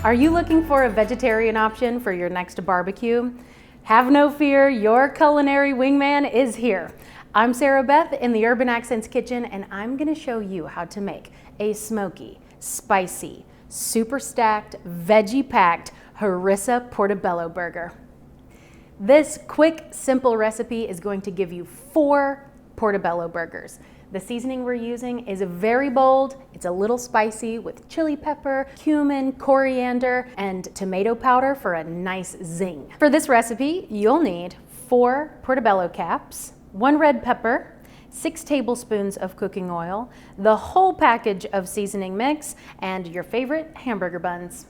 Are you looking for a vegetarian option for your next barbecue? Have no fear, your culinary wingman is here. I'm Sarah Beth in the Urban Accents Kitchen, and I'm gonna show you how to make a smoky, spicy, super stacked, veggie-packed harissa portobello burger. This quick, simple recipe is going to give you 4 portobello burgers. The seasoning we're using is very bold. It's a little spicy with chili pepper, cumin, coriander, and tomato powder for a nice zing. For this recipe, you'll need 4 portobello caps, 1 red pepper, 6 tablespoons of cooking oil, the whole package of seasoning mix, and your favorite hamburger buns.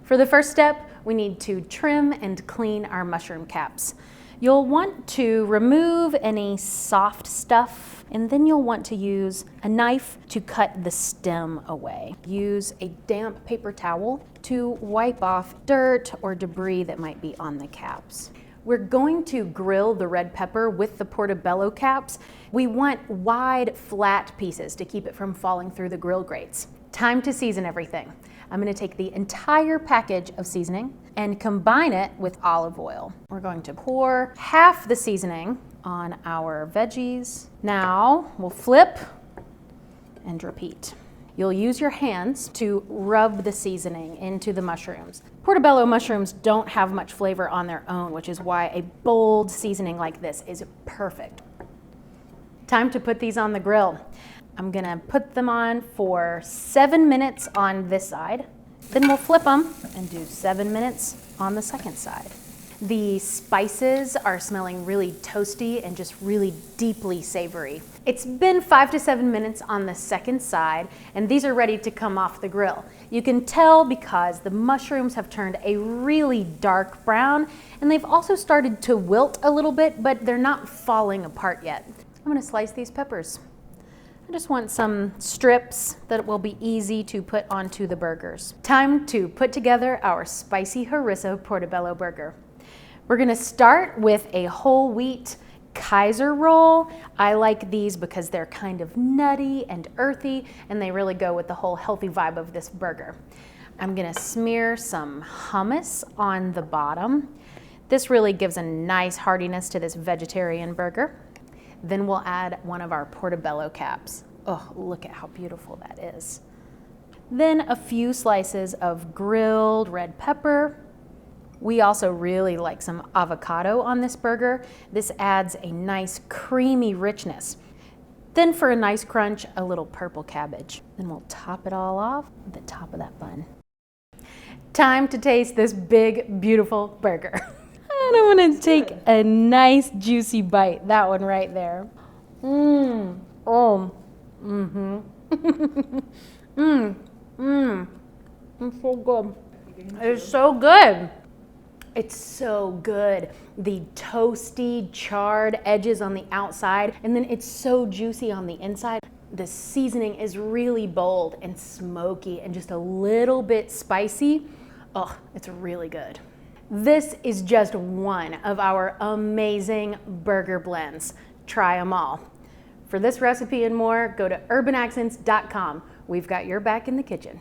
For the first step, we need to trim and clean our mushroom caps. You'll want to remove any soft stuff, and then you'll want to use a knife to cut the stem away. Use a damp paper towel to wipe off dirt or debris that might be on the caps. We're going to grill the red pepper with the portobello caps. We want wide, flat pieces to keep it from falling through the grill grates. Time to season everything. I'm going to take the entire package of seasoning and combine it with olive oil. We're going to pour half the seasoning on our veggies. Now we'll flip and repeat. You'll use your hands to rub the seasoning into the mushrooms. Portobello mushrooms don't have much flavor on their own, which is why a bold seasoning like this is perfect. Time to put these on the grill. I'm gonna put them on for 7 minutes on this side. Then we'll flip them and do 7 minutes on the second side. The spices are smelling really toasty and just really deeply savory. It's been 5 to 7 minutes on the second side, and these are ready to come off the grill. You can tell because the mushrooms have turned a really dark brown, and they've also started to wilt a little bit, but they're not falling apart yet. I'm gonna slice these peppers. I just want some strips that will be easy to put onto the burgers. Time to put together our spicy harissa portobello burger. We're gonna start with a whole wheat Kaiser roll. I like these because they're kind of nutty and earthy, and they really go with the whole healthy vibe of this burger. I'm gonna smear some hummus on the bottom. This really gives a nice heartiness to this vegetarian burger. Then we'll add one of our portobello caps. Oh, look at how beautiful that is. Then a few slices of grilled red pepper. We also really like some avocado on this burger. This adds a nice creamy richness. Then for a nice crunch, a little purple cabbage. Then we'll top it all off at the top of that bun. Time to taste this big, beautiful burger. And I'm gonna take a nice juicy bite, that one right there. It's so good. It's so good. It's so good. The toasty, charred edges on the outside, and then it's so juicy on the inside. The seasoning is really bold and smoky and just a little bit spicy. Oh, it's really good. This is just one of our amazing burger blends. Try them all. For this recipe and more, go to urbanaccents.com. We've got your back in the kitchen.